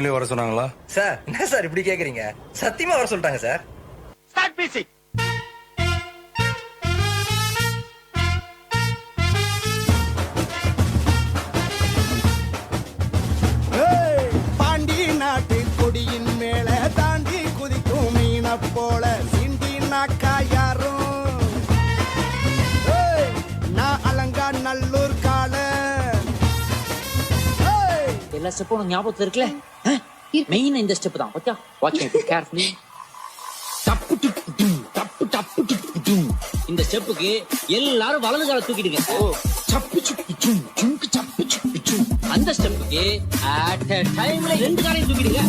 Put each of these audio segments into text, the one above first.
உண்மையிலேயே வர சொன்னாங்களா? சார் என்ன சார் இப்படி கேக்குறீங்க? சத்தியமா வர சொல்லிட்டாங்க சார். Start music. பாண்டி நாட்டு கொடியின் மேல தாண்டி குதிக்கும் மீன போல சிண்டி நாக்கா யாரும் நான் அலங்கா நல்லூர் கால எல்லா ஸ்டெப்பும் உனக்கு ஞாபகத்துல இருக்குல்ல? மெயின் இந்த ஸ்டெப் தான். Okay watch me carefully. டப்பு டப்பு டும் டப்பு டப்பு டப்பு டும். இந்த ஸ்டெப்புக்கு எல்லாரும் வலது காலை தூக்கிடுங்க. சப்பு சுப்பு டும் சுங்கு சப்பு சுப்பு டும். அந்த ஸ்டெப்புக்கு அட் a டைம்ல ரெண்டு காலையும் தூக்கிடுங்க.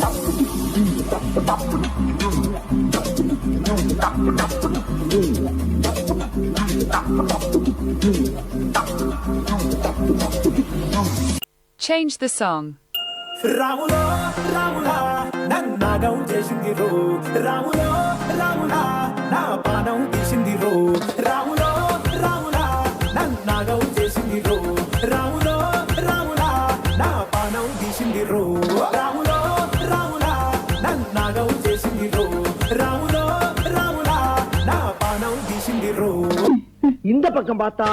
Change the song. రాములో రాములా నన్నాగం చేసింది రో రాములో రాములా నా పానం తీసింది రో రాములో రాములా నన్నాగం చేసింది రో రాములో రాములా నా పానం తీసింది రో రాములో రాములా నన్నాగం చేసింది రో రాములో రాములా నా పానం తీసింది రో. இந்த பக்கம் பார்த்தா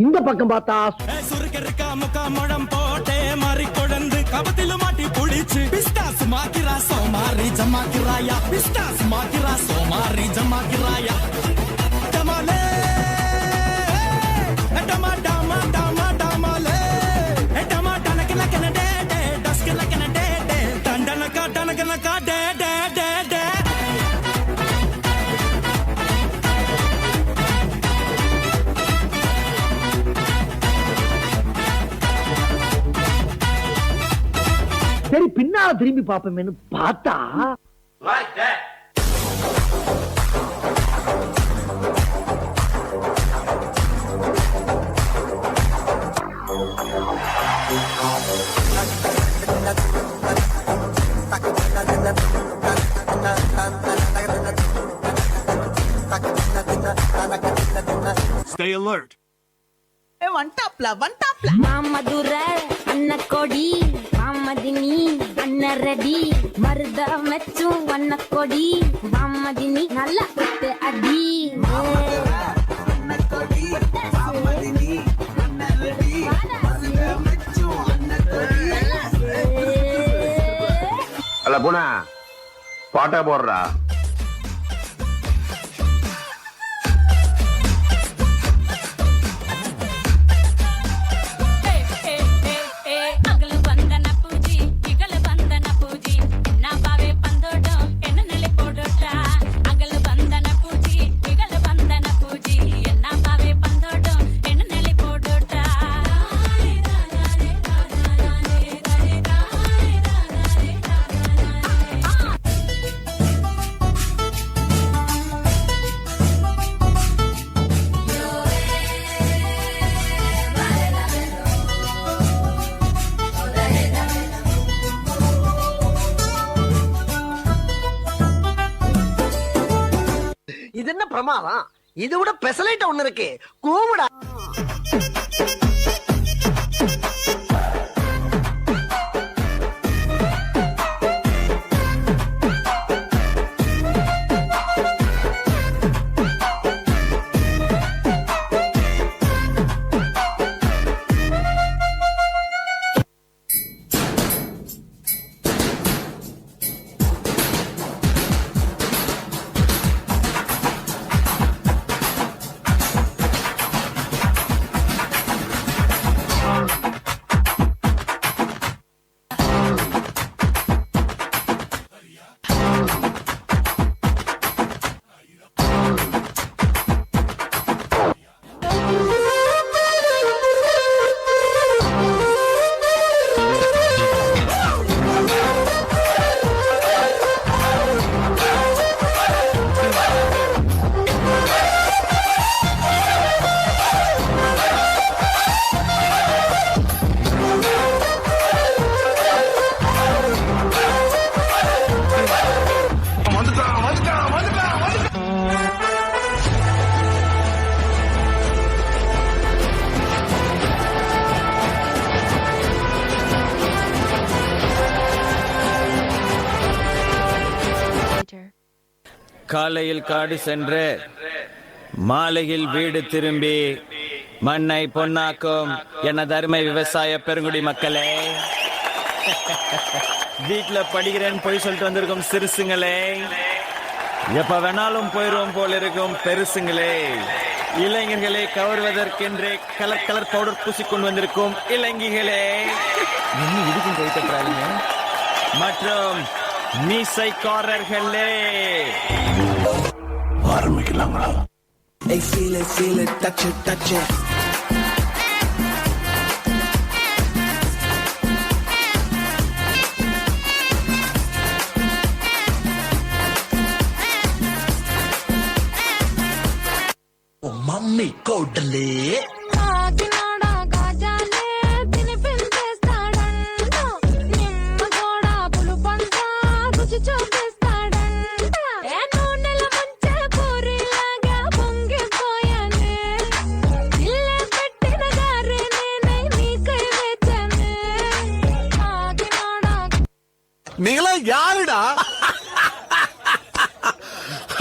இந்த பக்கம் பார்த்தா சுருக்கருக்கா முக்கா முழம் போட்டே மாறி கொடந்து கபத்தில மாட்டி புடிச்சு பிஸ்டாஸ் மாக்கிரா சோமாரி ஜமாக்கிராயா பிஸ்டாஸ் மாக்கிரா சோமாரி ஜமாக்கிராயா டமாலே டமா டமா டமா டமாலே டமா டனக்கன கன டே டே டஸ்கன கன டே டே டண்டனக்கா டனக்கனக்கா டே டே டே டே. சரி பின்னால திரும்பி பாப்போமேன்னு பார்த்தா Stay alert. மாமதுர அண்ண கொடி மாமதினி அண்ண ரெடி மருத மெச்சும் அண்ண கொடி மாமதினி நல்லா குத்து அடி. அல்ல போனா பாட்டா போடுறா. இது என்ன பிரமாதம்? இது விட பெசலைட் ஒண்ணு இருக்கு, கூவுடா. காலையில் காடு சென்று மாலையில் வீடு திரும்பி மண்ணை பொன்னாக்கும் எனது அருமை விவசாய பெருங்குடி மக்களே, வீட்டுல படிக்கிறேன்னு போய் சொல்லிட்டு வந்திருக்கும் சிறுசுங்களே, எப்ப வேணாலும் போயிரும் போல இருக்கும் பெருசுங்களே, இளைஞர்களை கவர்வதற்கென்றே கலர் கலர் பவுடர் பூசிக்கொண்டு வந்திருக்கும் இளைஞர்களே, இன்னும் இதுக்கும் கை தட்டுறாங்க, மற்றும் மீசைக்காரர்களே, ஆரம்பிக்கலாங்களா? feel it, touch it, touch it. Mummy కోటలే కాకినాడ గాజాలే తినిపించేస్తాడంట నిమ్మ కూడా పులుపంట రుచి చూపిస్తాడంట ఏ నూనెల ముంచే పూరిలాగా పొంగిపోయానే ఇల్లే పెట్టిన గారే నేనే నీకై వేచానే కాకినాడ നിങ്ങളെ யாருடா?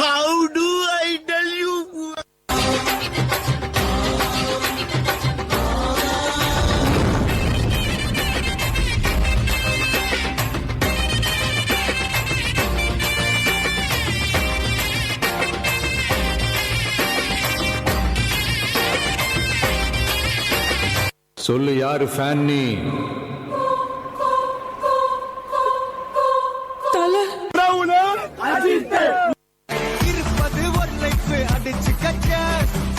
How do I tell you? சொல்லு, யாரு ஃபேன் நீ? இருப்பது ஒரு லைஃப் அடிச்சு கட்ட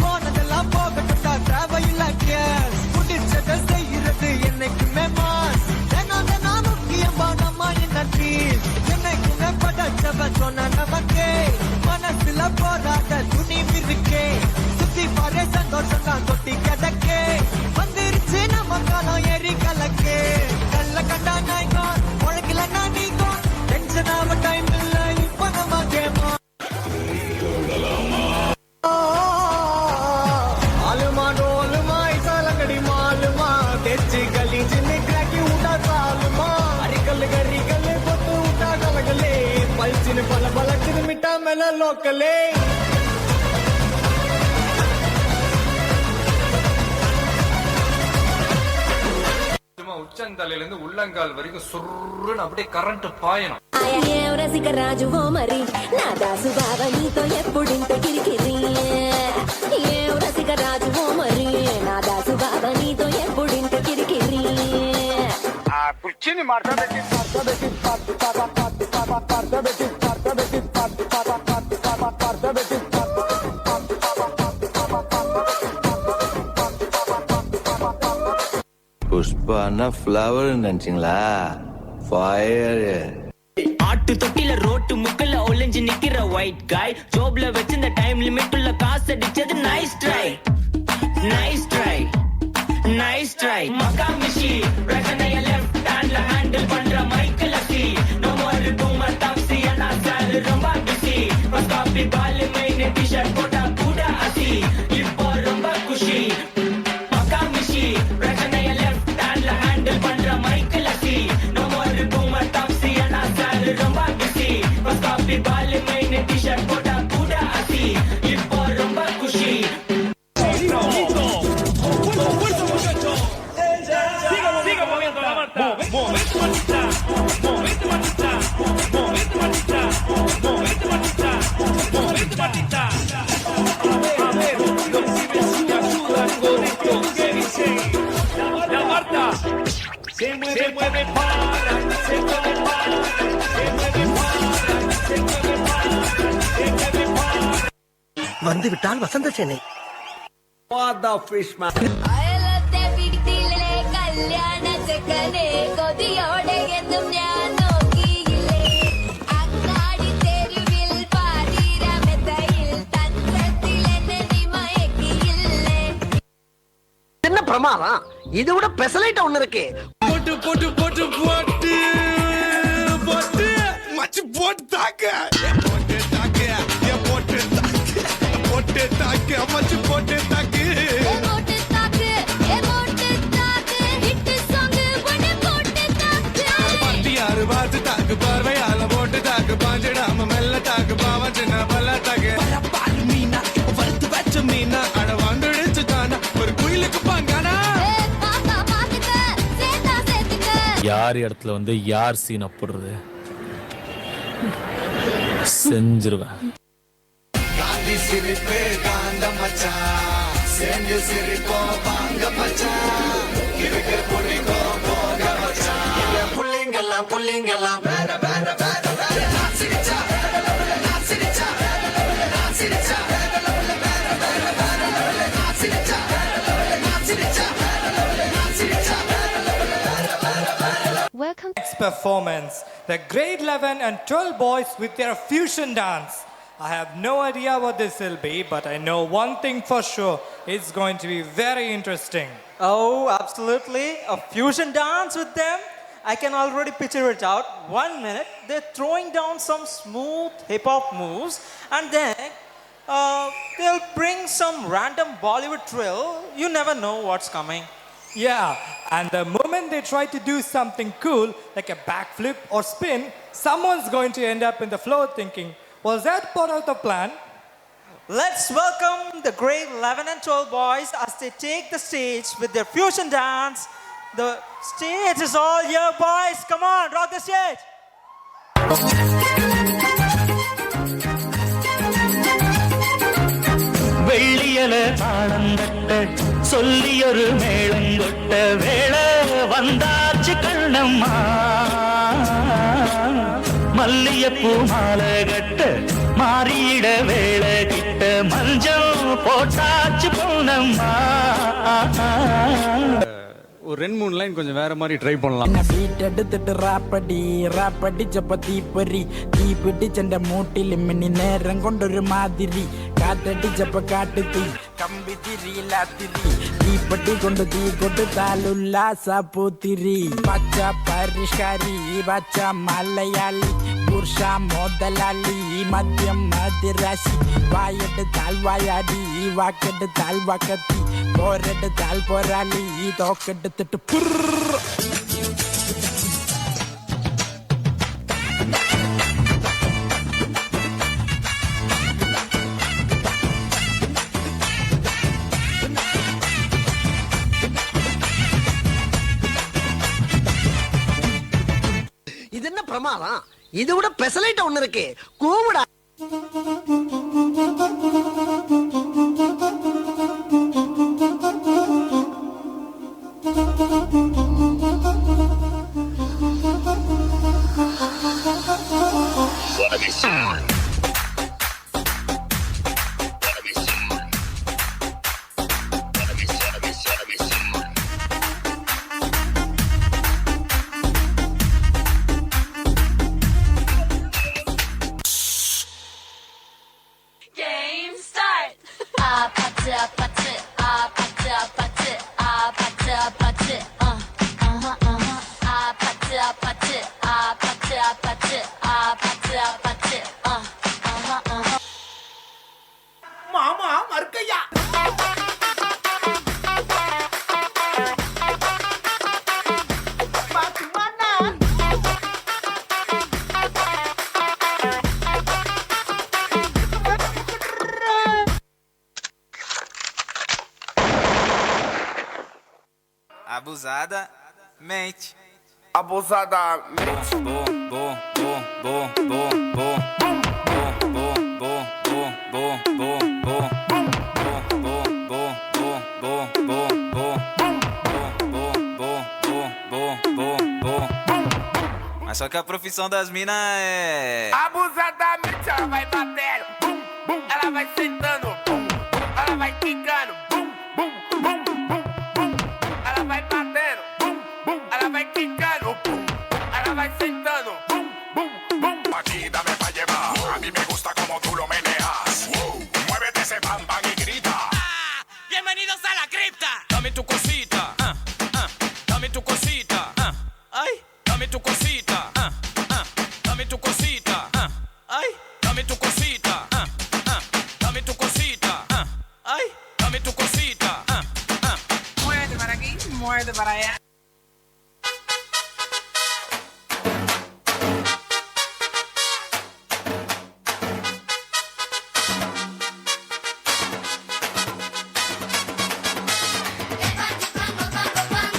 போனதெல்லாம் போகட்டா தேவையில்ல கேஸ் முடிச்சதை செய்யறது என்னைக்குமே மாஸ் ஏன்னா முக்கியமா நம்ம என்ன ட்ரீம் என்னைக்குமே படைச்சவ சொன்ன நமக்கே மனசுல போராட துணிவு இருக்கே சுத்தி பாரு சந்தோஷம் தான் தொட்டி கிடக்கே வந்துருச்சு நம்ம காலம் ஏறி கலக்கே கல்ல கண்டா நாய்கான் உழைக்கல நான் நீங்கான் டென்ஷன் ஆக டைம் இல்ல இப்ப நம்ம கேமா आलमा डोलमा इसालंगड़ी मालमा तेजी गली जिन्ने क्रैकी उठा सालमा अरिकल गरिकल पत्तू उठा गलगले पलचिन पल पलचिन मिटा मेला लोकले உச்சந்தலையில இருந்து உள்ளங்கால் வரைக்கும் சுருன்னு அப்படியே கரண்ட் பாயணும். రసిక రాజువో మరి నా దాసు బావ నీతో ఎప్పుడింత కిరికిరి ఏ రసిక రాజువో మరి నా దాసు బావ నీతో ఎప్పుడింత కిరికిరి కుర్చీని మాట్లాడబెట్టి புஷ்பானா ஃப்ளவர் நினைச்சிங்களா? ஃபயர். ஆட்டு தொட்டில ரோட்டு முக்கல்ல ஒளிஞ்சு நிக்கிற ஒயிட் காய் ஜோப்ல வச்சிருந்த டைம் லிமிட் உள்ள காசு அடிச்சது nice try nice try nice try மக்கா மிஷி பிரச்சனைய லெஃப்ட் ஹேண்ட்ல ஹேண்டில் பண்ற மைக்கேல் அசி நோ மோர் பூமர் டாக்ஸி அண்ணா சார் ரொம்ப பிஸி ஃபர்ஸ்ட் காப்பி பால் மெயின் டி-ஷர்ட் போட்டா கூட அசி இப்போ ரொம்ப குஷி மக்கா மிஷி பிரச்சனைய லெஃப்ட் ஹேண்ட்ல ஹேண்டில் பண்ற மைக்கேல் அசி நோ மோர் பூமர் டாக்ஸி அண்ணா சார் ரொம்ப பிஸி ஃபர்ஸ்ட் காப்பி பால் மெயின் டி-ஷர்ட் போட்டா கூட அசி இப்போ ரொம்ப குஷி வந்து விட்டால் வசந்த சென்னை അയലത്തെ വീട്ടിലെ കല്യാണ ചെക്കനെ കൊതിയോടെ എന്നും ഞാൻ നോക്കിയില്ലേ അങ്ങാടി തെരുവിൽ പാതിരമെത്തയിൽ തന്ത്രത്തിൽ എന്നെ നീ മയക്കിയില്ലേ என்ன பிரமாதம் இது விட பெசலைட் ஒண்ணு இருக்கு போட்டு போட்டு போட்டு போட்டு போட்டு மச்சி போட்டு தாக்க போட்டு தாக்க போட்டு தாக்க போட்டு தாக்க மச்சி போட்டு தாக்கு போட்டு தாக்கு ஹிட் சாங் ஒன்னு போட்டு தாக்கு பட்டி யாரு பார்த்து தாக்கு பார்வையால போட்டு தாக்கு பாஞ்சிடாம மெல்ல தாக்கு பாவம் சின்ன பல்ல யார் இடத்துல வந்து யார் சீனை போடுறது செஞ்சிருவேன். Welcome. Next performance, the grade 11 and 12 boys with their fusion dance. I have no idea what this will be, but I know one thing for sure. It's going to be very interesting. Oh, absolutely. A fusion dance with them? I can already picture it out. 1 minute, they're throwing down some smooth hip hop moves, and then they'll bring some random Bollywood drill. You never know what's coming. Yeah, and the moment they try to do something cool, like a backflip or spin, someone's going to end up in the floor thinking, was that part of the plan? Let's welcome the grade 11 and 12 boys as they take the stage with their fusion dance. The stage is all your boys. Come on, rock the stage. வெள்ளியல தாளந்தட்ட சொல்லியொரு மேளங்கொட்ட வேளை வந்தாச்சு கண்ணம்மா மல்லியப்பூ மாலை கட்ட மாறியிட வேளை கிட்ட மஞ்சள் போட்டாச்சு பொன்னம்மா. ஒரு 2-3 லைன் கொஞ்சம் வேற மாதிரி ட்ரை பண்ணலாம். பீட் எடுத்துட்டு ராப்படி சப்பத்தி பொறி தீ பிடிச்சென்ற மூட்டில் மின்னி நேரம் கொண்டொரு மாதிரி காத்தடிச்சப்ப காட்டு தீ கம்பி திரியில திரி தீப்பட்டி கொண்டு தீ கொண்டு தாலுல்லாசா பூத்திரி பச்சா பரிஷ்காரி பச்சா மலையாளி புருஷா மோதலாளி மத்தியம் மதிராசி வாயெடு தாழ்வாயாடி வாக்கெடு தாழ்வாக்கத்தி போரெடு தாழ் போராளி தோக்கெடுத்துட்டு புர்ற. இது என்ன பிரமாதம்? இது விட பெசலைட் ஒண்ணு இருக்கு. கூவுடா. Game start. Patı patı, patı patı, patı patı, patı patı, patı patı, patı patı, மாமா மர்க்கையா. Abusada mente. Abusadamente. Bo bo bo bo bo bo bo bo bo bo bo bo bo Mas só que a profissão das minas é Abusadamente ela vai batendo, bum, bum. Ela vai sentando, bum, bum. Ela vai quicando, bum, bum, bum, bum, bum. Ela vai batendo, bum, bum. Ela vai quicando, bum. Ela vai sentando, bum, bum, bum. Aquí dame pa' llevar. A mí me gusta como tú lo meneas. Muévete ese bam bam y grita. Bienvenidos a la cripta. Dame tu cosita, dame tu cosita, ay, dame tu cosita, dame tu cosita, ay, dame tu cosita, dame tu cosita, ay, dame tu cosita, Muévete para aquí, muévete para allá. Levanti, vamos, vamos, vamos.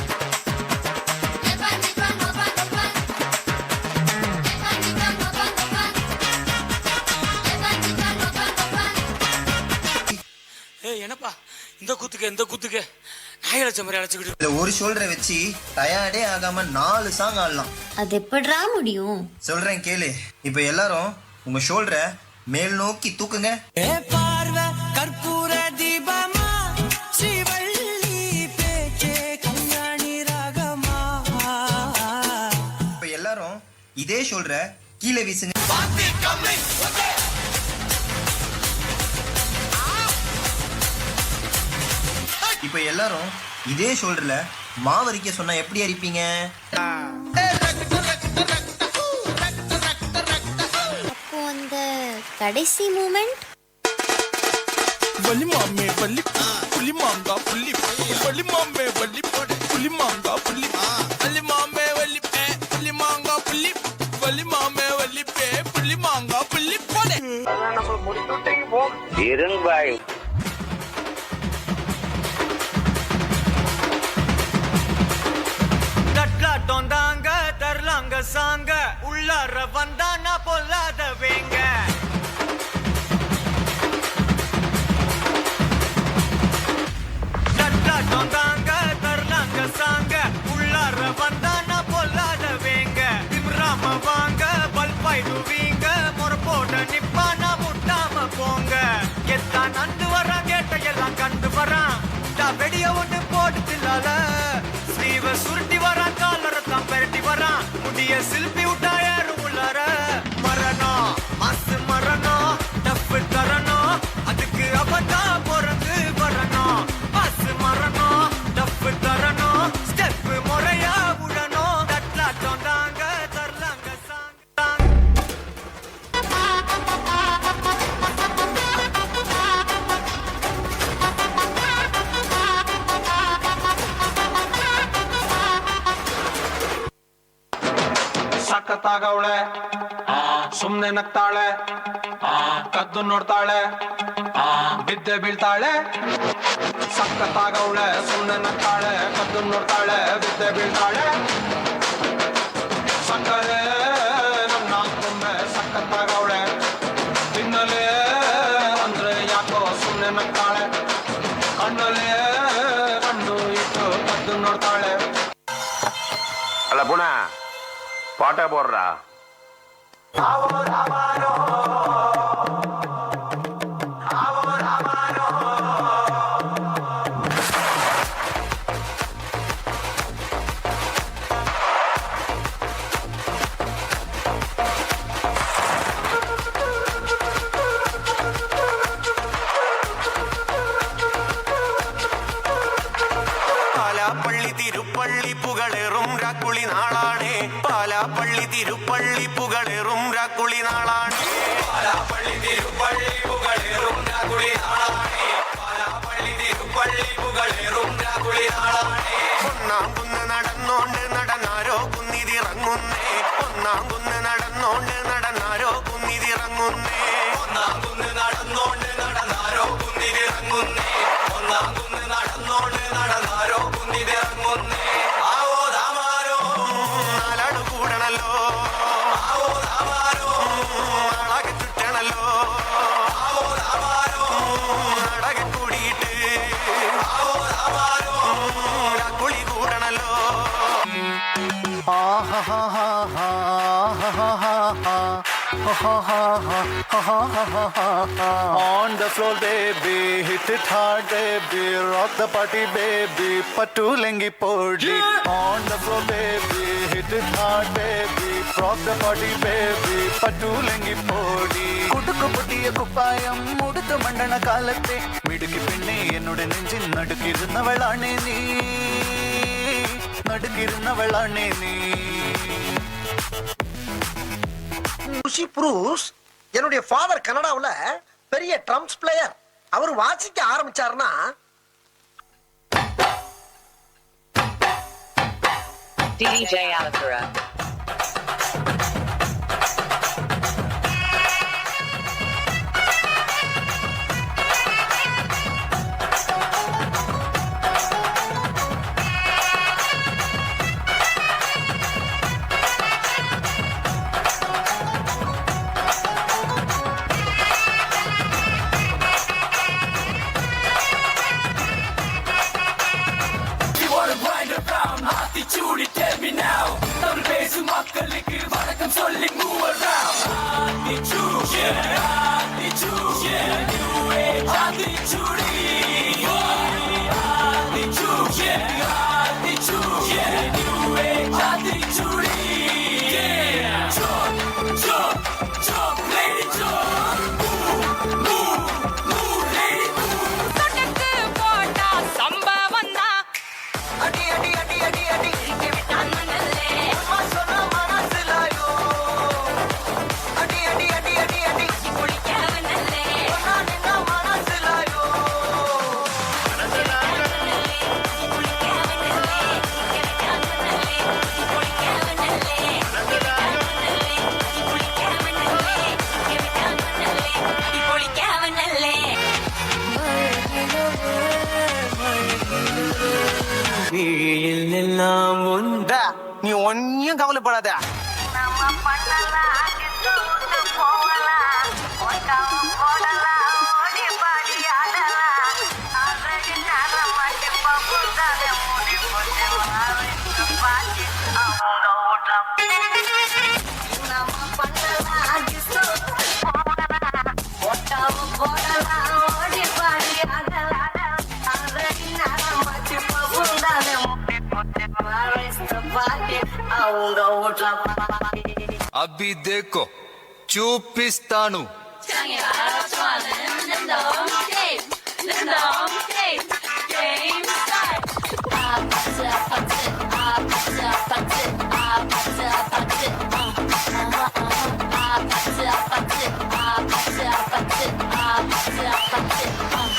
Levanti, vamos, vamos. என்னப்பா இந்த கூத்துக்கு நாய் அழைச்ச மாதிரி அழைச்சிக்கிட்டு இதுல ஒரு ஷோல்டரை வச்சு டயர்டே ஆகாம 4 song ஆடலாம். அது எப்படிடா முடியும்? சொல்றேன் கேளு. இப்ப எல்லாரும் உங்க ஷோல்டரை மேல் நோக்கி தூக்குங்க. பார்வை கற்பூர தீபமா ஸ்ரீவள்ளி பேச்சே கல்யாணி ராகமா. இப்ப எல்லாரும் இதே ஷோல்டரை கீழே வீசுங்க. இப்ப எல்லாரும் இதே ஷோல்டர்ல மாவரிக்க சொன்னா எப்படி அரிப்பீங்க? அப்போ அந்த கடைசி மூமெண்ட் வள்ளி மாமே வள்ளி புள்ளி மாங்கா புள்ளி வள்ளி மாமே வள்ளி புள்ளி மாங்கா புள்ளி வள்ளி மாமே வள்ளி புள்ளி மாங்கா புள்ளி வள்ளி மாமே வள்ளி புள்ளி மாங்கா புள்ளி போடே நம்ம முடித்துட்டேங்க போ இருங்க பாய். தட்லாட்டம் தாங்க தரலாங்க சாங்க உள்ளார வந்தானா பொல்லாத வேங்க. தட்லாட்டம் தாங்க தரலாங்க சாங்க உள்ளார வந்தானா பொல்லாத வேங்க. திம்ராம வாங்க பல்பாய்டுவீங்க முறப்போட நிப்பானா முட்டாம போங்க. எத்தான் நண்டு வரான் கேட்டையெல்லாம் கண்டு வரான் வெடிய ஒண்ணு போட்டுலால ஸ்லீவ சுருட்டி வரான் காலரத்தான் பெரட்டி வரான் முடிய சில்பி விட்டா யாரும் உள்ளார மரணம் மாசு மரணம் டப்பு தரணும் அதுக்கு அவதா பிறந்து வரணும் மாசு மரணம் டப்பு தரணும் ஸ்டெப் முறையா விடணும். தட்லாட்டம் தாங்க தரலாங்க சாங்க. ಸಖತ್ತಾಗವಳೆ ಸುಮ್ನೆ ನಗ್ತಾಳೆ ಕದ್ದು ನೋಡ್ತಾಳೆ ಬಿದ್ದೆ ಬೀಳ್ತಾಳೆ. ಸಖತ್ತಾಗವಳೆ ಸುಮ್ನೆ ನಗ್ತಾಳೆ ಕದ್ದು ನೋಡ್ತಾಳೆ ಬಿದ್ದೆ ಬೀಳ್ತಾಳೆ. ಸಕ್ಕರೆ ನನ್ನ ಒಮ್ಮೆ ಸಖತ್ತಾಗವಳೆ ತಿನ್ನಲೇ ಅಂದ್ರೆ ಯಾಕೋ ಸುಮ್ನೆ ನಗ್ತಾಳೆ ಕಣ್ಣಲ್ಲೇ ಕಣ್ಣು ಇಟ್ಟು ಕದ್ದು ನೋಡ್ತಾಳೆ. ಅಲ್ಲ ಪುಣ பாட்டா போடுறா. പാലാപ്പള്ളി തിരുപ്പള്ളി പുകളേറും രാക്കുളി നാളാണേ. പാലാപ്പള്ളി തിരുപ്പള്ളി പുകളേറും രാക്കുളി നാളാണേ. പാലാപ്പള്ളി തിരുപ്പള്ളി പുകളേറും രാക്കുളി നാളാണേ. പാലാപ്പള്ളി തിരുപ്പള്ളി പുകളേറും രാക്കുളി നാളാണേ. ഒന്നാം കുന്ന് നടന്നോണ്ട് നടന്നാരോ കുന്നിതിറങ്ങുന്നേ. ഒന്നാം കുന്ന് നടന്നോണ്ട് നടന്നാരോ കുന്നിതിറങ്ങുന്നേ. ഒന്നാം കുന്ന് നടന്നോണ്ട് നടന്നാരോ കുന്നിതിറങ്ങുന്നേ. ഒന്നാം കുന്ന് നടന്നോണ്ട് നടന്നാരോ കുന്നിതിറങ്ങുന്നേ. ആവോ ദാമാരോ നാലാട് കൂടണല്ലോ. ആവോ ദാമാരോ നാളാകെ ചുറ്റണല്ലോ. ആവോ ദാമാരോ നാടകെ കൂടിയിട്ട് ആവോ ദാമാരോ കുളി കൂടണല്ലോ. On the floor, baby, hit it hard, baby, rock the party, baby, pattu lengi podi. On the floor, baby, hit it hard, baby, rock the party, baby, pattu lengi podi. Kudukku puttiya kuppayam muduthu mandana kalatte midukki pinne ennude nenjil nadukirunnavalane nee nadukirunnavalane nee. Rushi Bruce என்னுடைய father கனடாவுல பெரிய drums player. அவர் வாசிக்க ஆரம்பிச்சாருன்னா DJ Alakura. நீ ஒன்னும் கவலைப்படாத. अभी देखो చూపిస్తాను.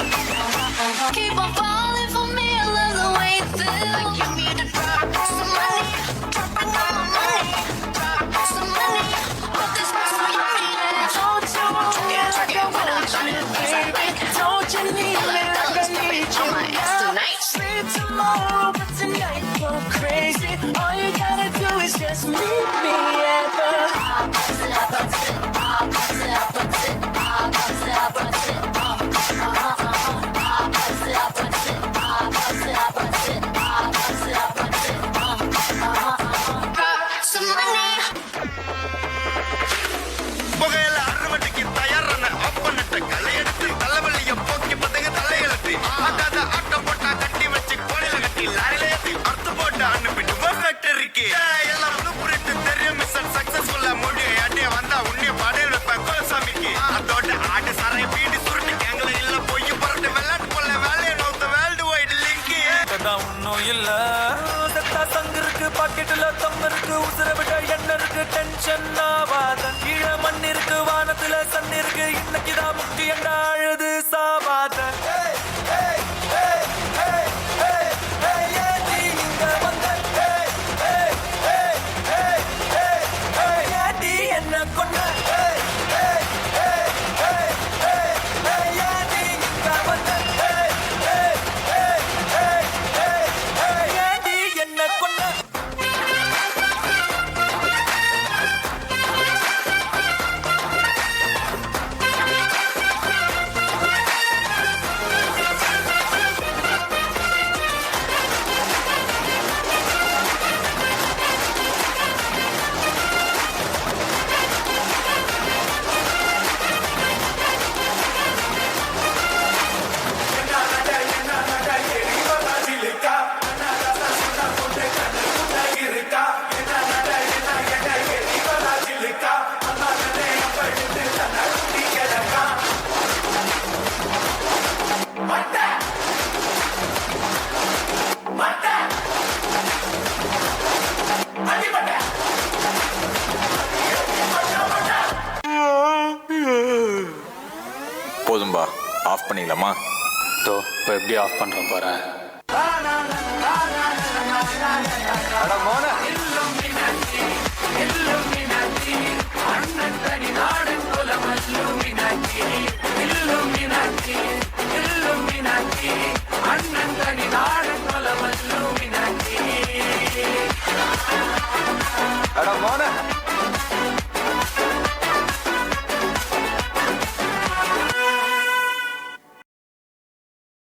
Keep on falling for me, I love the way you feel. Give me the drop, some money, dropping all my money, drop some money. But this was so yummy. Told you like I want you, baby. Told you need me like I need you now. Sleep tomorrow, but tonight go crazy. All you gotta do is just meet me at the. புகையில அறுவடைக்கு தயாரான அப்பனட்ட களையெடுத்து தலைவலிய போக்கி பத்தங்க தலையெழுத்து ஆட்டாத ஆட்டம் போட்டா கட்டி வச்சு கோழில கட்டி லாரில ஏத்தி அறுத்து போட்டு அனுப்பிட்டு ஃபேக்டரிக்கு எல்லாம் புரிட்டு தெரியும் மிஷன் சக்சஸ்ஃபுல்லா முடிய அடிய வந்தா உன்னைய பாடையில் வைப்பேன் கோசாமிக்கு அதோட ஆட்டு சாரை பீடி சுருட்டு கேங்கல இல்ல போய் புரட்டு வெள்ளாட்டு போல வேலையை நோத்த வேர்ல்டு வைடு லிங்க் ஒன்னும் இல்ல செத்தா சங்கு இருக்கு பாக்கெட்டுல தம் இருக்கு உசுர விட எண்ணெய் இருக்கு டென்ஷன் ஆவாத கீழ மண் இருக்கு வானத்துல சன் இருக்கு இன்னைக்குதான் முக்கியம் அழுது சாவாத என்ன கொண்ட என்ன கொண்ட போதும்பா ஆஃப் பண்ணிடலாமா? தோ இப்போ எப்படி ஆஃப் பண்ணுறோம் பாரு. அட மோன அண்ணன் தனி நாடன் குலமல்லும்